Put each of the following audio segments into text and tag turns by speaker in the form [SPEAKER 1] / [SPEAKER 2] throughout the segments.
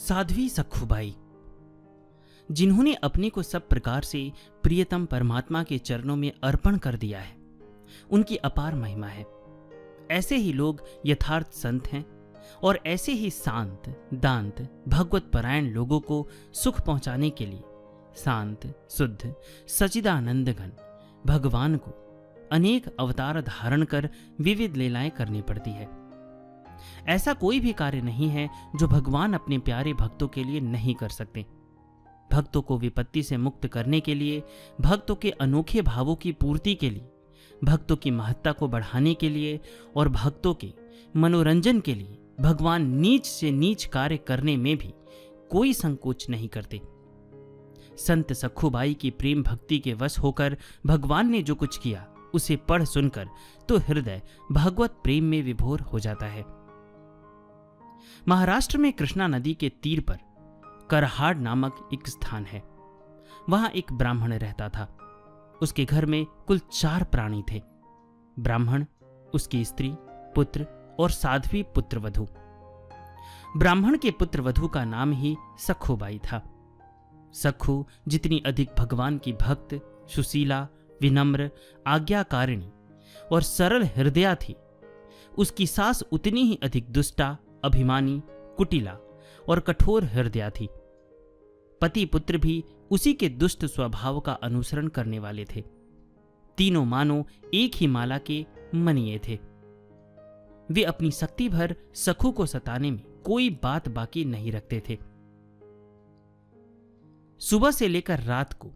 [SPEAKER 1] साध्वी सखुबाई, जिन्होंने अपने को सब प्रकार से प्रियतम परमात्मा के चरणों में अर्पण कर दिया है, उनकी अपार महिमा है। ऐसे ही लोग यथार्थ संत हैं और ऐसे ही शांत दांत भगवत परायण लोगों को सुख पहुंचाने के लिए शांत शुद्ध सच्चिदानंद घन भगवान को अनेक अवतार धारण कर विविध लीलाएं करनी पड़ती है। ऐसा कोई भी कार्य नहीं है जो भगवान अपने प्यारे भक्तों के लिए नहीं कर सकते। भक्तों को विपत्ति से मुक्त करने के लिए, भक्तों के अनोखे भावों की पूर्ति के लिए, भक्तों की महत्ता को बढ़ाने के लिए और भक्तों के मनोरंजन के लिए भगवान नीच से नीच कार्य करने में भी कोई संकोच नहीं करते। संत सखुबाई की प्रेम भक्ति के वश होकर भगवान ने जो कुछ किया उसे पढ़ सुनकर तो हृदय भगवत प्रेम में विभोर हो जाता है। महाराष्ट्र में कृष्णा नदी के तीर पर करहाड़ नामक एक स्थान है। वहां एक ब्राह्मण रहता था। उसके घर में कुल 4 प्राणी थे, ब्राह्मण, उसकी स्त्री, पुत्र और साध्वी पुत्रवधू। ब्राह्मण के पुत्रवधू का नाम ही सखुबाई था। सखु जितनी अधिक भगवान की भक्त, सुशीला, विनम्र, आज्ञाकारिणी और सरल हृदया थी, उसकी सास उतनी ही अधिक दुष्टा, अभिमानी, कुटिला और कठोर हृदया थी। पति पुत्र भी उसी के दुष्ट स्वभाव का अनुसरण करने वाले थे। तीनों मानो एक ही माला के मणिये थे। वे अपनी शक्ति भर सखु को सताने में कोई बात बाकी नहीं रखते थे। सुबह से लेकर रात को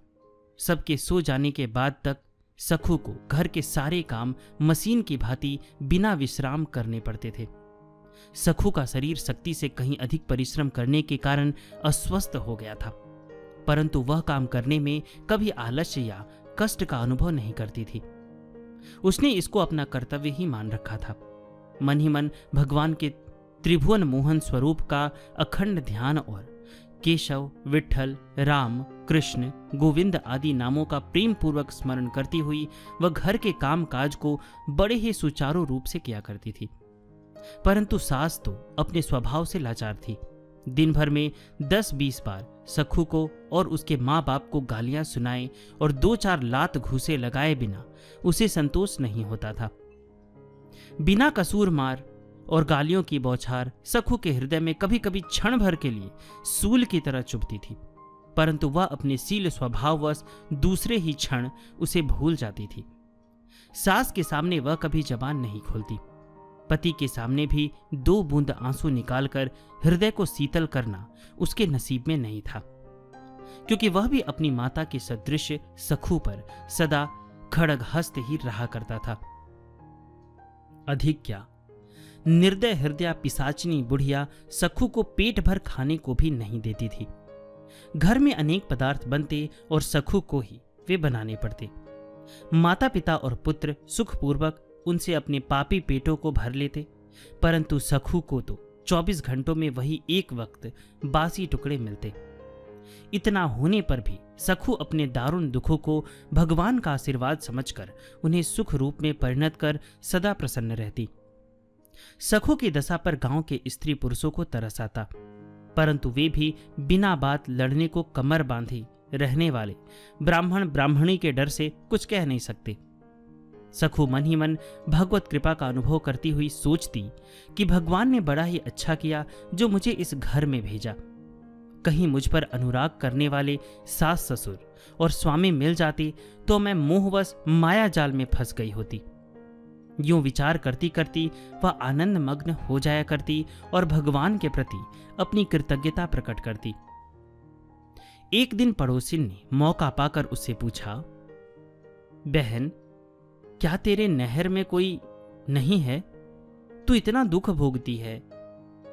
[SPEAKER 1] सबके सो जाने के बाद तक सखु को घर के सारे काम मशीन की भांति बिना विश्राम करने पड़ते थे। सखु का शरीर शक्ति से कहीं अधिक परिश्रम करने के कारण अस्वस्थ हो गया था, परंतु वह काम करने में कभी आलस्य या कष्ट का अनुभव नहीं करती थी। उसने इसको अपना कर्तव्य ही मान रखा था। मन ही मन भगवान के त्रिभुवन मोहन स्वरूप का अखंड ध्यान और केशव, विट्ठल, राम, कृष्ण, गोविंद आदि नामों का प्रेम पूर्वक स्मरण करती हुई वह घर के काम काज को बड़े ही सुचारू रूप से किया करती थी। परंतु सास तो अपने स्वभाव से लाचार थी। दिन भर में 10-20 बार सखु को और उसके माँ बाप को गालियां सुनाए और 2-4 लात घूसे लगाए बिना उसे संतोष नहीं होता था। बिना कसूर मार और गालियों की बौछार सखु के हृदय में कभी कभी क्षण भर के लिए सूल की तरह चुभती थी, परंतु वह अपने शील स्वभाववश दूसरे ही क्षण उसे भूल जाती थी। सास के सामने वह कभी जबान नहीं खोलती। पति के सामने भी 2 बूंद आंसू निकालकर हृदय को शीतल करना उसके नसीब में नहीं था, क्योंकि वह भी अपनी माता के सदृश सखु पर सदा खड़गहस्त ही रहा करता था। अधिक क्या, निर्दय हृदय पिशाचिनी बुढ़िया सखु को पेट भर खाने को भी नहीं देती थी। घर में अनेक पदार्थ बनते और सखु को ही वे बनाने पड़ते। माता पिता और पुत्र सुखपूर्वक उनसे अपने पापी पेटों को भर लेते, परंतु सखु को तो 24 घंटों में वही एक वक्त बासी टुकड़े मिलते। इतना होने पर भी सखु अपने दारुण दुखों को भगवान का आशीर्वाद समझकर उन्हें सुख रूप में परिणत कर सदा प्रसन्न रहती। सखु की दशा पर गांव के स्त्री पुरुषों को तरस आता, परंतु वे भी बिना बात लड़ने को कमर बांधी रहने वाले ब्राह्मण ब्राह्मणी के डर से कुछ कह नहीं सकते। सखु मन ही मन भगवत कृपा का अनुभव करती हुई सोचती कि भगवान ने बड़ा ही अच्छा किया जो मुझे इस घर में भेजा। कहीं मुझ पर अनुराग करने वाले सास ससुर और स्वामी मिल जाते तो मैं मोहवश माया जाल में फंस गई होती। यूं विचार करती करती वह आनंद मग्न हो जाया करती और भगवान के प्रति अपनी कृतज्ञता प्रकट करती। एक दिन पड़ोसिन ने मौका पाकर उससे पूछा, बहन, क्या तेरे नहर में कोई नहीं है? तू इतना दुख भोगती है,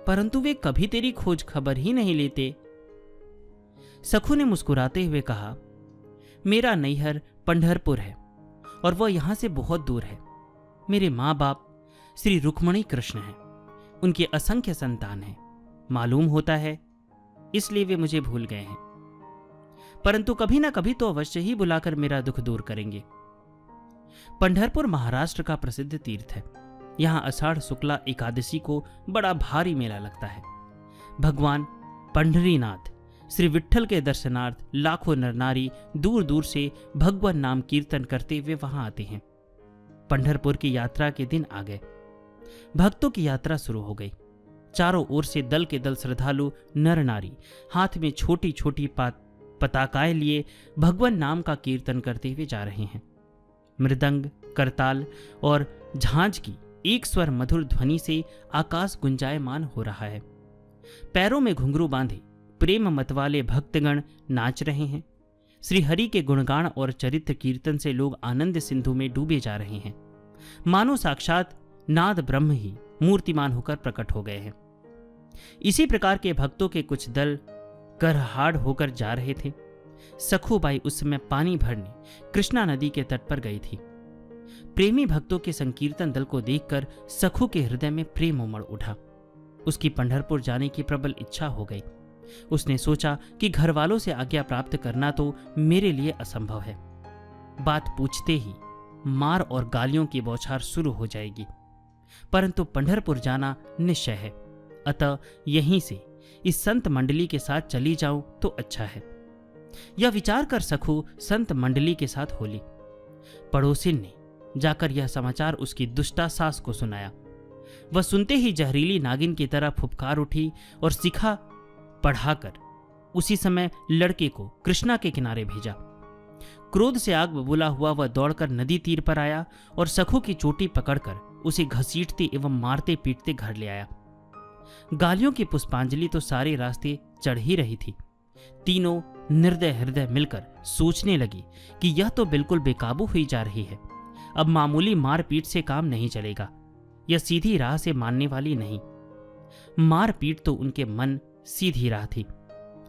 [SPEAKER 1] परंतु वे कभी तेरी खोज खबर ही नहीं लेते। सखु ने मुस्कुराते हुए कहा, मेरा नैहर पंढरपुर है और वह यहां से बहुत दूर है। मेरे माँ बाप श्री रुक्मणी कृष्ण हैं, उनके असंख्य संतान हैं। मालूम होता है इसलिए वे मुझे भूल गए हैं, परंतु कभी ना कभी तो अवश्य ही बुलाकर मेरा दुख दूर करेंगे। पंढरपुर महाराष्ट्र का प्रसिद्ध तीर्थ है। यहाँ आषाढ़ शुक्ला एकादशी को बड़ा भारी मेला लगता है। भगवान पंढरीनाथ श्री विट्ठल के दर्शनार्थ लाखों नर नारी दूर दूर से भगवान नाम कीर्तन करते हुए वहां आते हैं। पंढरपुर की यात्रा के दिन आ गए। भक्तों की यात्रा शुरू हो गई। चारों ओर से दल के दल श्रद्धालु नर नारी हाथ में छोटी छोटी पताकाएं लिए भगवान नाम का कीर्तन करते हुए जा रहे हैं। मृदंग, करताल और झांझ की एक स्वर मधुर ध्वनि से आकाश गुंजायमान हो रहा है। पैरों में घुंघरू बांधे प्रेम मत वाले भक्तगण नाच रहे हैं। श्री हरि के गुणगान और चरित्र कीर्तन से लोग आनंद सिंधु में डूबे जा रहे हैं। मानो साक्षात नाद ब्रह्म ही मूर्तिमान होकर प्रकट हो गए हैं। इसी प्रकार के भक्तों के कुछ दल करहाड़ होकर जा रहे थे। सखूबाई उस समय पानी भरने कृष्णा नदी के तट पर गई थी। प्रेमी भक्तों के संकीर्तन दल को देखकर सखू के हृदय में प्रेम उमड़ उठा। उसकी पंढरपुर जाने की प्रबल इच्छा हो गई। उसने सोचा कि घर वालों से आज्ञा प्राप्त करना तो मेरे लिए असंभव है। बात पूछते ही मार और गालियों की बौछार शुरू हो जाएगी, परंतु पंढरपुर जाना निश्चय है। अतः यहीं से इस संत मंडली के साथ चली जाऊं तो अच्छा है। यह विचार कर सखू संत मंडली के साथ होली। पड़ोसिन ने जाकर यह समाचार उसकी दुष्टा सास को सुनाया। वह सुनते ही जहरीली नागिन की तरह फुफकार उठी और शिखा बढ़ाकर उसी समय लड़के को कृष्णा के किनारे भेजा। क्रोध से आग बबूला हुआ वह दौड़कर नदी तीर पर आया और सखू की चोटी पकड़कर उसे घसीटते एवं मारते पीटते घर ले आया। गालियों की पुष्पांजलि तो सारे रास्ते चढ़ ही रही थी। तीनों निर्दय हृदय मिलकर सोचने लगी कि यह तो बिल्कुल बेकाबू हुई जा रही है। अब मामूली मारपीट से काम नहीं चलेगा। यह सीधी राह से मानने वाली नहीं। मारपीट तो उनके मन सीधी राह थी।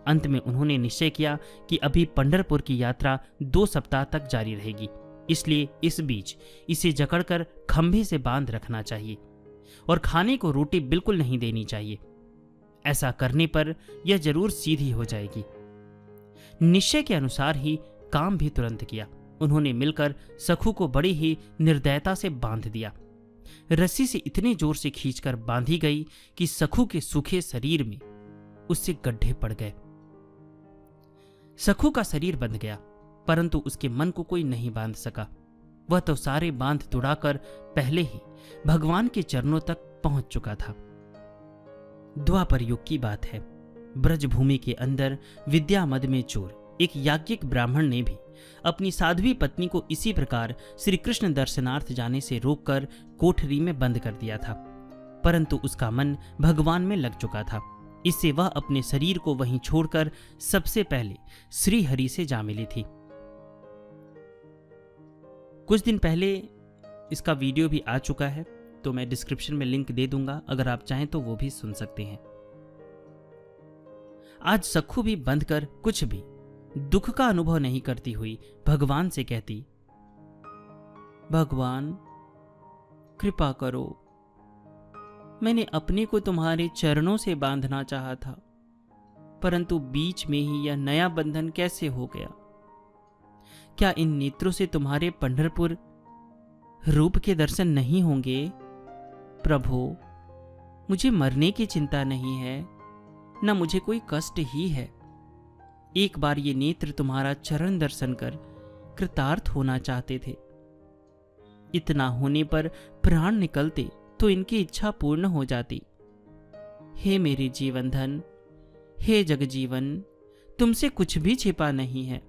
[SPEAKER 1] अंत में उन्होंने निश्चय किया कि अभी पंढरपुर की यात्रा 2 सप्ताह तक जारी रहेगी, इसलिए इस बीच इसे जकड़कर खंभे से बांध रखना चाहिए और खाने को रोटी बिल्कुल नहीं देनी चाहिए। ऐसा करने पर यह जरूर सीधी हो जाएगी। निश्चय के अनुसार ही काम भी तुरंत किया। उन्होंने मिलकर सखू को बड़ी ही निर्दयता से बांध दिया। रस्सी से इतने जोर से खींचकर बांधी गई कि सखू के सूखे शरीर में उससे गड्ढे पड़ गए। सखू का शरीर बंध गया, परंतु उसके मन को कोई नहीं बांध सका। वह तो सारे बांध तुड़ाकर पहले ही भगवान के चरणों तक पहुंच चुका था। द्वापर युग की बात है। ब्रजभूमि के अंदर विद्यामद में चूर एक याज्ञिक ब्राह्मण ने भी अपनी साध्वी पत्नी को इसी प्रकार श्री कृष्ण दर्शनार्थ जाने से रोककर कोठरी में बंद कर दिया था, परंतु उसका मन भगवान में लग चुका था। इससे वह अपने शरीर को वहीं छोड़कर सबसे पहले श्री हरि से जा मिली थी। कुछ दिन पहले इसका वीडियो भी आ चुका है, तो मैं डिस्क्रिप्शन में लिंक दे दूंगा, अगर आप चाहें तो वो भी सुन सकते हैं। आज सखू भी बंद कर कुछ भी दुख का अनुभव नहीं करती हुई भगवान से कहती, भगवान कृपा करो, मैंने अपने को तुम्हारे चरणों से बांधना चाहा था, परंतु बीच में ही यह नया बंधन कैसे हो गया। क्या इन नेत्रों से तुम्हारे पंढरपुर रूप के दर्शन नहीं होंगे? प्रभु, मुझे मरने की चिंता नहीं है, न मुझे कोई कष्ट ही है। एक बार ये नेत्र तुम्हारा चरण दर्शन कर कृतार्थ होना चाहते थे। इतना होने पर प्राण निकलते तो इनकी इच्छा पूर्ण हो जाती। हे मेरे जीवन धन, हे जगजीवन, तुमसे कुछ भी छिपा नहीं है।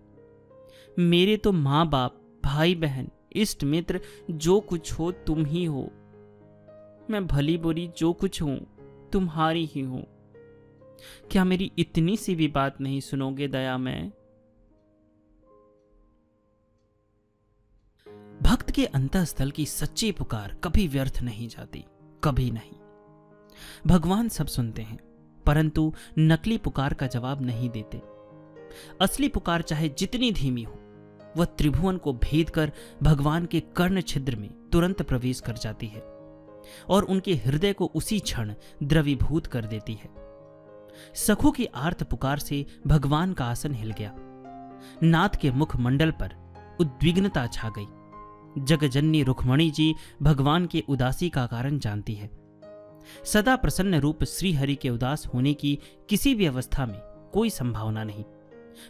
[SPEAKER 1] मेरे तो माँ बाप, भाई बहन, इष्ट मित्र जो कुछ हो तुम ही हो। मैं भली बुरी जो कुछ हूं तुम्हारी ही हूं। क्या मेरी इतनी सी भी बात नहीं सुनोगे दया में? भक्त के अंतःस्थल की सच्ची पुकार कभी व्यर्थ नहीं जाती, कभी नहीं। भगवान सब सुनते हैं, परंतु नकली पुकार का जवाब नहीं देते। असली पुकार चाहे जितनी धीमी हो, वह त्रिभुवन को भेद कर भगवान के कर्ण छिद्र में तुरंत प्रवेश कर जाती है और उनके हृदय को उसी क्षण द्रवीभूत कर देती है। सखू की आर्त पुकार से भगवान का आसन हिल गया। नाथ के मुख मंडल पर उद्विग्नता छा गई। जगजननी रुक्मणी जी भगवान के उदासी का कारण जानती है। सदा प्रसन्न रूप श्रीहरि के उदास होने की किसी भी अवस्था में कोई संभावना नहीं,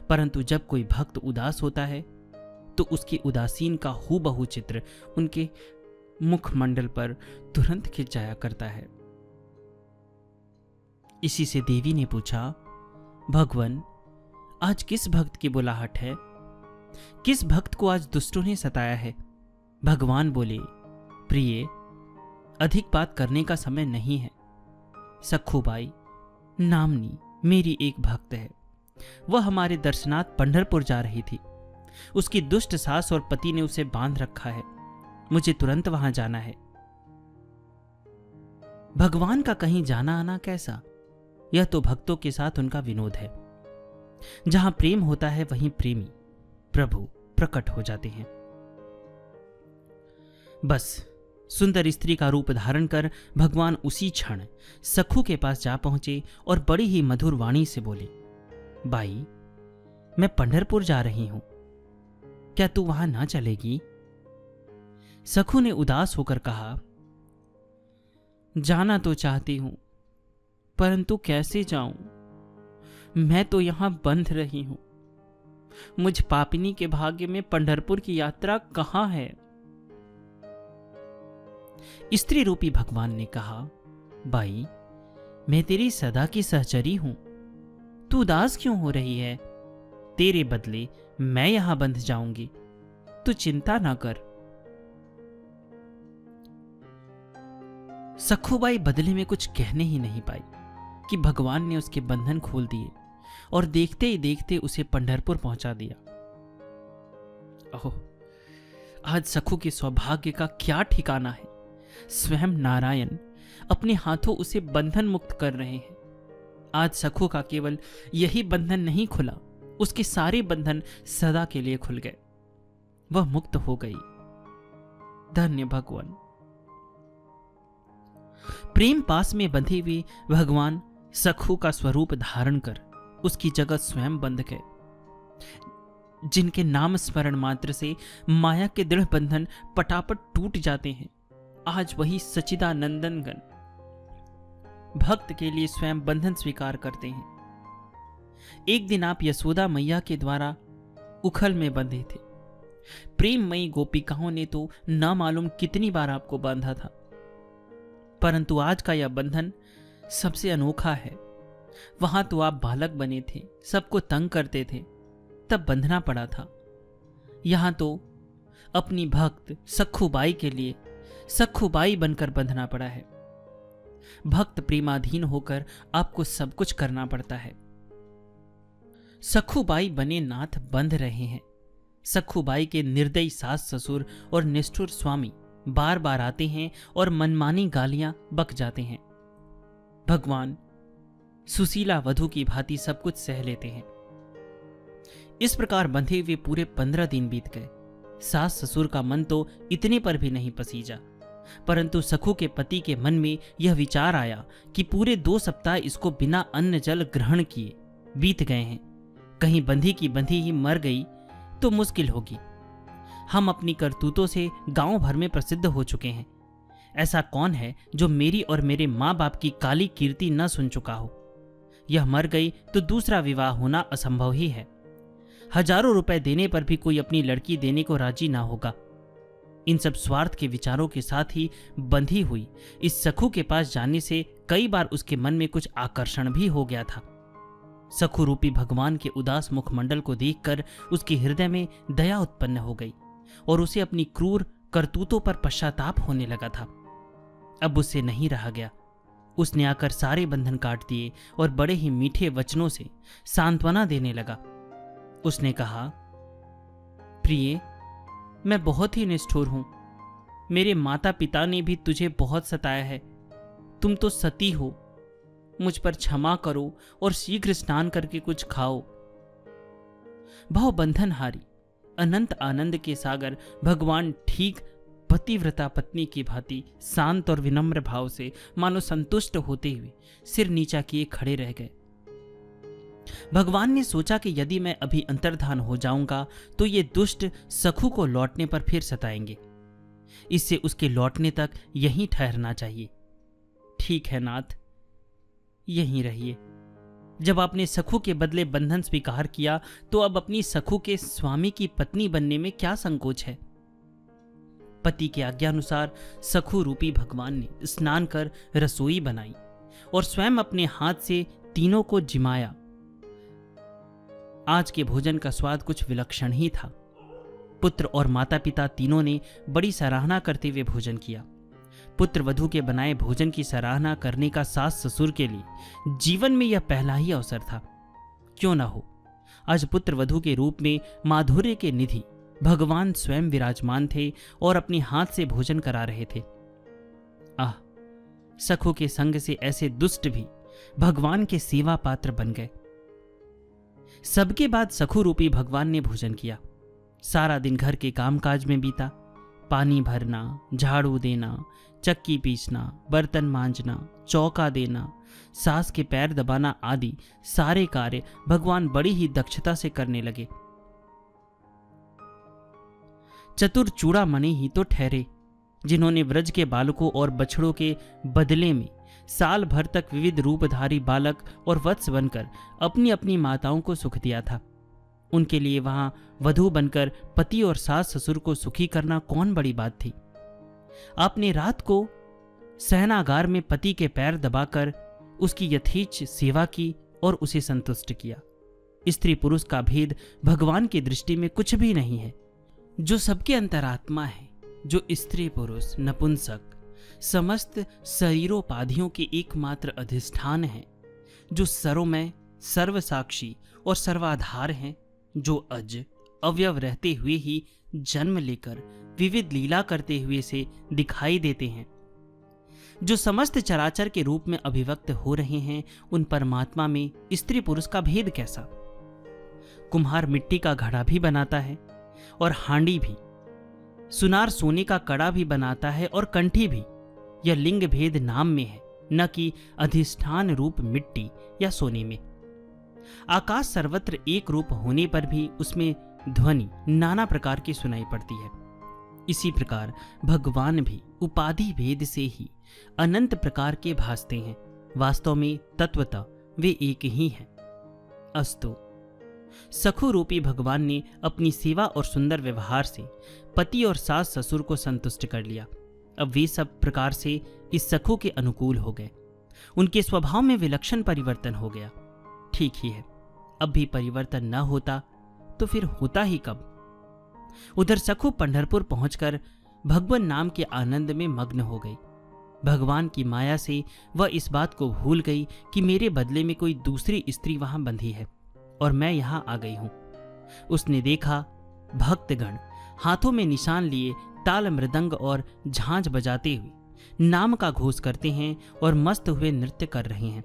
[SPEAKER 1] परंतु जब कोई भक्त उदास होता है तो उसकी उदासीन का हूबहू चित्र उनके मुखमंडल पर तुरंत खिंच जाया करता है। इसी से देवी ने पूछा, भगवान, आज किस भक्त की बुलाहट है? किस भक्त को आज दुष्टों ने सताया है? भगवान बोले, प्रिय, अधिक बात करने का समय नहीं है। सखुबाई नामनी मेरी एक भक्त है। वह हमारे दर्शनार्थ पंढरपुर जा रही थी। उसकी दुष्ट सास और पति ने उसे बांध रखा है। मुझे तुरंत वहां जाना है। भगवान का कहीं जाना आना कैसा? यह तो भक्तों के साथ उनका विनोद है। जहां प्रेम होता है वहीं प्रेमी प्रभु प्रकट हो जाते हैं। बस सुंदर स्त्री का रूप धारण कर भगवान उसी क्षण सखू के पास जा पहुंचे और बड़ी ही मधुर वाणी से बोले, बाई, मैं पंढरपुर जा रही हूं, क्या तू वहां ना चलेगी? सखू ने उदास होकर कहा, जाना तो चाहती हूं, परंतु कैसे जाऊं? मैं तो यहां बंध रही हूं। मुझ पापिनी के भाग्य में पंढरपुर की यात्रा कहां है? स्त्री रूपी भगवान ने कहा, बाई, मैं तेरी सदा की सहचरी हूं। तू उदास क्यों हो रही है? तेरे बदले मैं यहां बंध जाऊंगी। तू चिंता ना कर। सखुबाई बदले में कुछ कहने ही नहीं पाई कि भगवान ने उसके बंधन खोल दिए और देखते ही देखते उसे पंढरपुर पहुंचा दिया। ओह, आज सखु के सौभाग्य का क्या ठिकाना है। स्वयं नारायण अपने हाथों उसे बंधन मुक्त कर रहे हैं। आज सखु का केवल यही बंधन नहीं खुला, उसके सारे बंधन सदा के लिए खुल गए। वह मुक्त हो गई। धन्य भगवान। प्रेम पास में बंधे हुए भगवान सखु का स्वरूप धारण कर उसकी जगह स्वयं बंध गए। जिनके नाम स्मरण मात्र से माया के दृढ़ बंधन पटापट टूट जाते हैं, आज वही सच्चिदानंदनगण भक्त के लिए स्वयं बंधन स्वीकार करते हैं। एक दिन आप यशोदा मैया के द्वारा उखल में बंधे थे। प्रेममयी गोपिकाओं ने तो ना मालूम कितनी बार आपको बांधा था, परंतु आज का यह बंधन सबसे अनोखा है। वहां तो आप बालक बने थे, सबको तंग करते थे, तब बंधना पड़ा था। यहां तो अपनी भक्त सखुबाई के लिए सखुबाई बनकर बंधना पड़ा है। भक्त प्रेमाधीन होकर आपको सब कुछ करना पड़ता है। सखुबाई बने नाथ बंध रहे हैं। सखुबाई के निर्दयी सास ससुर और निष्ठुर स्वामी बार बार आते हैं और मनमानी गालियां बक जाते हैं। भगवान सुशीला वधू की भांति सब कुछ सह लेते हैं। इस प्रकार बंधे हुए पूरे 15 दिन बीत गए। सास ससुर का मन तो इतने पर भी नहीं पसीजा, परंतु सखु के पति के मन में यह विचार आया कि पूरे 2 सप्ताह इसको बिना अन्न जल ग्रहण किए बीत गए हैं। कहीं बंधी की बंधी ही मर गई तो मुश्किल होगी। हम अपनी करतूतों से गांव भर में प्रसिद्ध हो चुके हैं। ऐसा कौन है जो मेरी और मेरे माँ बाप की काली कीर्ति न सुन चुका हो? यह मर गई तो दूसरा विवाह होना असंभव ही है। हजारों रुपए देने पर भी कोई अपनी लड़की देने को राजी ना होगा। इन सब स्वार्थ के विचारों के साथ ही बंधी हुई इस सखु के पास जाने से कई बार उसके मन में कुछ आकर्षण भी हो गया था। सखु रूपी भगवान के उदास मुखमंडल को देखकर उसके हृदय में दया उत्पन्न हो गई और उसे अपनी क्रूर करतूतों पर पश्चाताप होने लगा था। अब उससे नहीं रहा गया। उसने आकर सारे बंधन काट दिए और बड़े ही मीठे वचनों से सांत्वना देने लगा। उसने कहा, प्रिय, मैं बहुत ही निष्ठुर हूं। मेरे माता पिता ने भी तुझे बहुत सताया है। तुम तो सती हो। मुझ पर क्षमा करो और शीघ्र स्नान करके कुछ खाओ। भव बंधनहारी अनंत आनंद के सागर भगवान ठीक पतिव्रता पत्नी की भांति शांत और विनम्र भाव से मानो संतुष्ट होते हुए सिर नीचा किए खड़े रह गए। भगवान ने सोचा कि यदि मैं अभी अंतर्धान हो जाऊंगा तो ये दुष्ट सखु को लौटने पर फिर सताएंगे। इससे उसके लौटने तक यहीं ठहरना चाहिए। ठीक है नाथ, यहीं रहिए। जब आपने सखू के बदले बंधन स्वीकार किया तो अब अपनी सखू के स्वामी की पत्नी बनने में क्या संकोच है। पति के आज्ञानुसार सखू रूपी भगवान ने स्नान कर रसोई बनाई और स्वयं अपने हाथ से तीनों को जिमाया। आज के भोजन का स्वाद कुछ विलक्षण ही था। पुत्र और माता पिता तीनों ने बड़ी सराहना करते हुए भोजन किया। पुत्र वधू के बनाए भोजन की सराहना करने का सास ससुर के लिए जीवन में यह पहला ही अवसर था। क्यों न हो, आज पुत्र वधू के रूप में माधुर्य के निधि भगवान स्वयं विराजमान थे और अपने हाथ से भोजन करा रहे थे। आह, सखू के संग से ऐसे दुष्ट भी भगवान के सेवा पात्र बन गए। सबके बाद सखू रूपी भगवान ने भोजन किया। सारा दिन घर के कामकाज में बीता। पानी भरना, झाड़ू देना, चक्की पीसना, बर्तन मांजना, चौका देना, सास के पैर दबाना आदि सारे कार्य भगवान बड़ी ही दक्षता से करने लगे। चतुर चूड़ामणि ही तो ठहरे, जिन्होंने व्रज के बालकों और बछड़ों के बदले में साल भर तक विविध रूपधारी बालक और वत्स बनकर अपनी अपनी माताओं को सुख दिया था। उनके लिए वहां वधू बनकर पति और सास ससुर को सुखी करना कौन बड़ी बात थी। आपने रात को सहनागार में पति के पैर दबाकर उसकी यथेच्छ सेवा की और उसे संतुष्ट किया। स्त्री पुरुष का भेद भगवान की दृष्टि में कुछ भी नहीं है। जो सबके अंतरात्मा है, जो स्त्री पुरुष नपुंसक समस्त शरीरोपाधियों के एकमात्र अधिष्ठान है, जो सर्वमय सर्वसाक्षी और सर्वाधार हैं, जो अज अवयव रहते हुए ही जन्म लेकर विविध लीला करते हुए से दिखाई देते हैं, जो समस्त चराचर के रूप में अभिव्यक्त हो रहे हैं, उन परमात्मा में स्त्री पुरुष का भेद कैसा। कुम्हार मिट्टी का घड़ा भी बनाता है और हांडी भी, सुनार सोने का कड़ा भी बनाता है और कंठी भी। यह लिंग भेद नाम में है, न कि अधिष्ठान रूप मिट्टी या सोने में। आकाश सर्वत्र एक रूप होने पर भी उसमें ध्वनि नाना प्रकार की सुनाई पड़ती है। इसी प्रकार भगवान भी उपाधि भेद से ही अनंत प्रकार के भासते हैं। वास्तव में तत्वतः वे एक ही हैं। अस्तु, सखु रूपी भगवान ने अपनी सेवा और सुंदर व्यवहार से पति और सास ससुर को संतुष्ट कर लिया। अब वे सब प्रकार से इस सखु के अनुकूल हो गए। उनके स्वभाव में विलक्षण परिवर्तन हो गया। ठीक ही है, अब भी परिवर्तन न होता तो फिर होता ही कब। उधर सखु पंढरपुर पहुंचकर भगवान नाम के आनंद में मग्न हो गई। भगवान की माया से वह इस बात को भूल गई कि मेरे बदले में कोई दूसरी स्त्री वहां बंधी है और मैं यहां आ गई हूं। उसने देखा भक्तगण हाथों में निशान लिए ताल मृदंग और झांझ बजाते हुए नाम का घोष करते हैं और मस्त हुए नृत्य कर रहे हैं।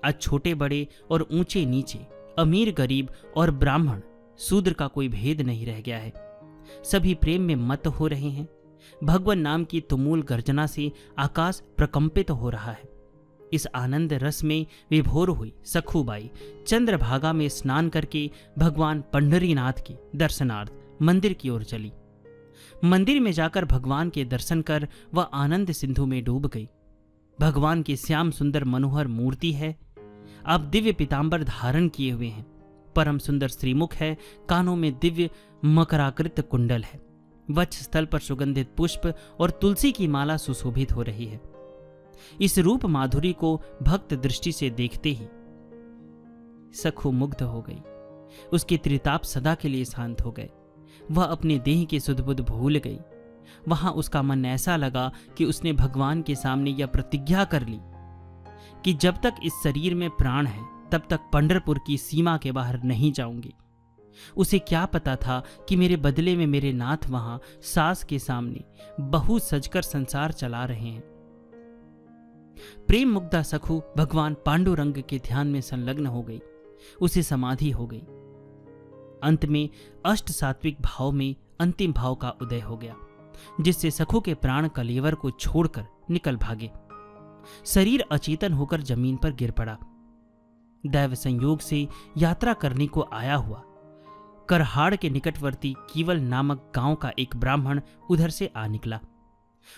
[SPEAKER 1] आज छोटे बड़े और ऊंचे नीचे, अमीर गरीब और ब्राह्मण शूद्र का कोई भेद नहीं रह गया है। सभी प्रेम में मत हो रहे हैं। भगवान नाम की तुमूल गर्जना से आकाश प्रकंपित हो रहा है। इस आनंद रस में विभोर हुई सखुबाई चंद्रभागा में स्नान करके भगवान पंढरीनाथ के दर्शनार्थ मंदिर की ओर चली। मंदिर में जाकर भगवान के दर्शन कर वह आनंद सिंधु में डूब गई। भगवान की श्याम सुंदर मनोहर मूर्ति है। आप दिव्य पीतांबर धारण किए हुए हैं। परम सुंदर श्रीमुख है। कानों में दिव्य मकराकृत कुंडल है। वक्ष स्थल पर सुगंधित पुष्प और तुलसी की माला सुशोभित हो रही है। इस रूप माधुरी को भक्त दृष्टि से देखते ही सखु मुग्ध हो गई। उसके त्रिताप सदा के लिए शांत हो गए। वह अपने देह की सुधबुध भूल गई। वहां उसका मन ऐसा लगा कि उसने भगवान के सामने यह प्रतिज्ञा कर ली कि जब तक इस शरीर में प्राण है तब तक पंढरपुर की सीमा के बाहर नहीं जाऊंगी। उसे क्या पता था कि मेरे बदले में मेरे नाथ वहां सास के सामने बहु सजकर संसार चला रहे हैं। प्रेम मुग्धा सखु भगवान पांडुरंग के ध्यान में संलग्न हो गई। उसे समाधि हो गई। अंत में अष्ट सात्विक भाव में अंतिम भाव का उदय हो गया, जिससे सखु के प्राण कलेवर को छोड़कर निकल भागे। शरीर अचेतन होकर जमीन पर गिर पड़ा। दैव संयोग से यात्रा करने को आया हुआ करहाड़ के निकटवर्ती कीवल नामक गांव का एक ब्राह्मण उधर से आ निकला।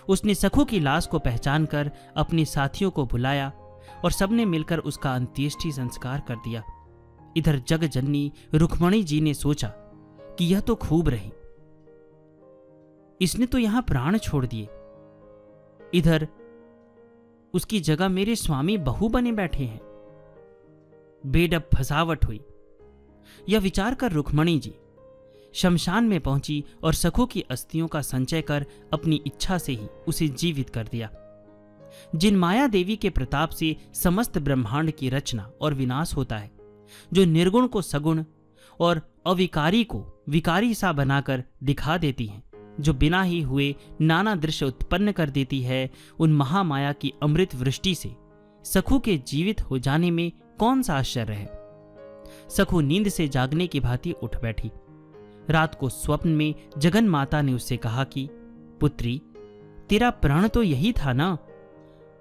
[SPEAKER 1] उसने सखू की लाश को पहचान कर अपने साथियों को बुलाया और सबने मिलकर उसका अंत्येष्टि संस्कार कर दिया। इधर जगजननी रुक्मणी जी ने सोचा कि यह तो खूब रही, इसने तो यहां प्राण छोड़ दिए, इधर उसकी जगह मेरे स्वामी बहू बने बैठे हैं। बेडब फसावट हुई। यह विचार कर रुक्मणी जी शमशान में पहुंची और सखू की अस्थियों का संचय कर अपनी इच्छा से ही उसे जीवित कर दिया। जिन माया देवी के प्रताप से समस्त ब्रह्मांड की रचना और विनाश होता है, जो निर्गुण को सगुण और अविकारी को विकारी सा बनाकर दिखा देती हैं, जो बिना ही हुए नाना दृश्य उत्पन्न कर देती है, उन महामाया की अमृत वृष्टि से सखू के जीवित हो जाने में कौन सा आश्चर्य है। सखू नींद से जागने की भांति उठ बैठी। रात को स्वप्न में जगन माता ने उससे कहा कि पुत्री, तेरा प्रण तो यही था ना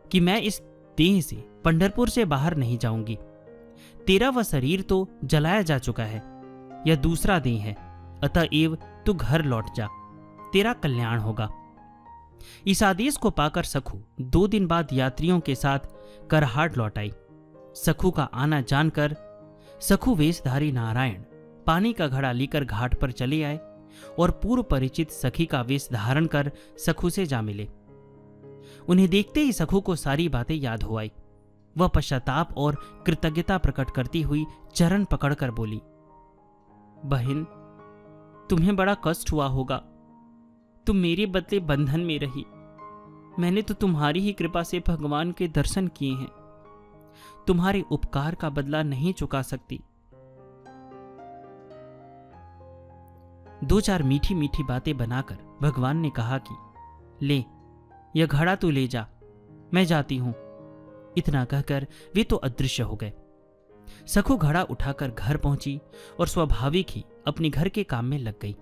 [SPEAKER 1] कि मैं इस देह से पंढरपुर से बाहर नहीं जाऊंगी। तेरा वह शरीर तो जलाया जा चुका है, यह दूसरा देह है, अतएव तू घर लौट जा, तेरा कल्याण होगा। इस आदेश को पाकर सखू 2 दिन बाद यात्रियों के साथ करहाट लौट आई। सखू का आना जानकर सखू वेशधारी नारायण पानी का घड़ा लेकर घाट पर चले आए और पूर्व परिचित सखी का वेश धारण कर सखू से जा मिले। उन्हें देखते ही सखू को सारी बातें याद हो आई। वह पश्चाताप और कृतज्ञता प्रकट करती हुई चरण पकड़कर बोली, बहन, तुम्हें बड़ा कष्ट हुआ होगा। तुम मेरे बदले बंधन में रही, मैंने तो तुम्हारी ही कृपा से भगवान के दर्शन किए हैं। तुम्हारे उपकार का बदला नहीं चुका सकती। 2-4 मीठी मीठी बातें बनाकर भगवान ने कहा कि ले, यह घड़ा तू ले जा, मैं जाती हूं। इतना कहकर वे तो अदृश्य हो गए। सखू घड़ा उठाकर घर पहुंची और स्वाभाविक ही अपने घर के काम में लग गई।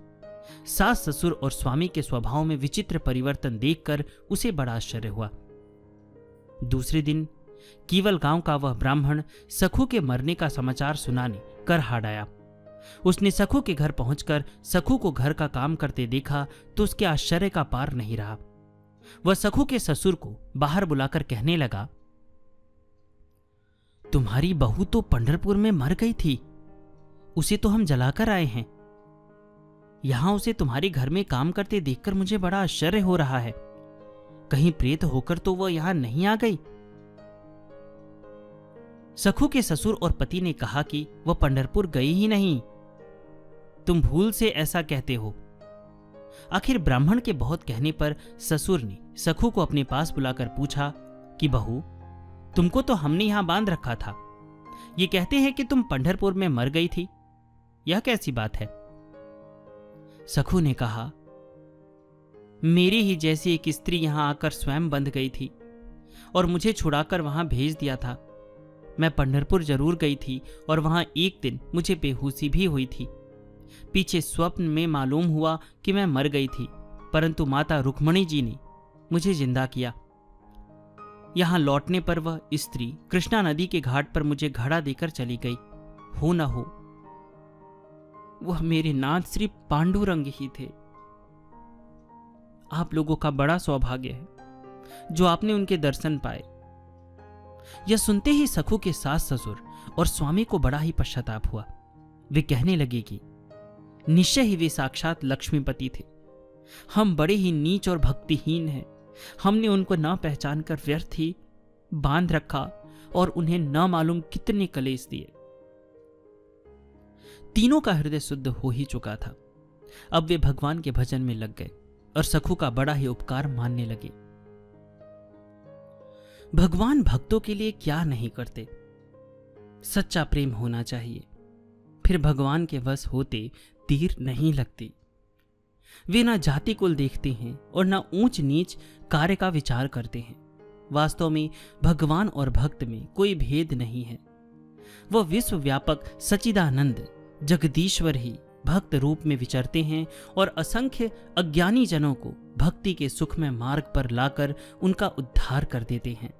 [SPEAKER 1] सास ससुर और स्वामी के स्वभाव में विचित्र परिवर्तन देखकर उसे बड़ा आश्चर्य हुआ। दूसरे दिन केवल गांव का वह ब्राह्मण सखू के मरने का समाचार सुनाने करहाट आया। उसने सखू के घर पहुंचकर सखू को घर का काम करते देखा तो उसके आश्चर्य का पार नहीं रहा। वह सखू के ससुर को बाहर बुलाकर कहने लगा, तुम्हारी बहू तो पंढरपुर में मर गई थी, उसे तो हम जलाकर आए हैं। यहां उसे तुम्हारे घर में काम करते देखकर मुझे बड़ा आश्चर्य हो रहा है। कहीं प्रेत होकर तो वह यहां नहीं आ गई। सखू के ससुर और पति ने कहा कि वह पंढरपुर गई ही नहीं, तुम भूल से ऐसा कहते हो। आखिर ब्राह्मण के बहुत कहने पर ससुर ने सखू को अपने पास बुलाकर पूछा कि बहू, तुमको तो हमने यहां बांध रखा था, ये कहते हैं कि तुम पंढरपुर में मर गई थी, यह कैसी बात है। सखू ने कहा, मेरी ही जैसी एक स्त्री यहां आकर स्वयं बंध गई थी और मुझे छुड़ाकर वहां भेज दिया था। मैं पंढरपुर जरूर गई थी और वहां एक दिन मुझे बेहोशी भी हुई थी। पीछे स्वप्न में मालूम हुआ कि मैं मर गई थी, परंतु माता रुक्मणी जी ने मुझे जिंदा किया। यहां लौटने पर वह स्त्री कृष्णा नदी के घाट पर मुझे घड़ा देकर चली गई। हो न हो वह मेरे नाथ श्री पांडुरंग ही थे। आप लोगों का बड़ा सौभाग्य है जो आपने उनके दर्शन पाए। यह सुनते ही सखू के सास ससुर और स्वामी को बड़ा ही पश्चाताप हुआ। वे कहने लगे कि निश्चय ही वे साक्षात लक्ष्मीपति थे। हम बड़े ही नीच और भक्तिहीन हैं। हमने उनको न पहचान कर व्यर्थ ही बांध रखा और उन्हें न मालूम कितने कलेश दिए। तीनों का हृदय शुद्ध हो ही चुका था। अब वे भगवान के भजन में लग गए और सखू का बड़ा ही उपकार मानने लगे। भगवान भक्तों के लिए क्या नहीं करते। सच्चा प्रेम होना चाहिए, फिर भगवान के वश होते तीर नहीं लगती। वे ना जाति कुल देखते हैं और ना ऊंच नीच कार्य का विचार करते हैं। वास्तव में भगवान और भक्त में कोई भेद नहीं है। वह विश्वव्यापक सच्चिदानंद जगदीश्वर ही भक्त रूप में विचरते हैं और असंख्य अज्ञानी जनों को भक्ति के सुख में मार्ग पर लाकर उनका उद्धार कर देते हैं।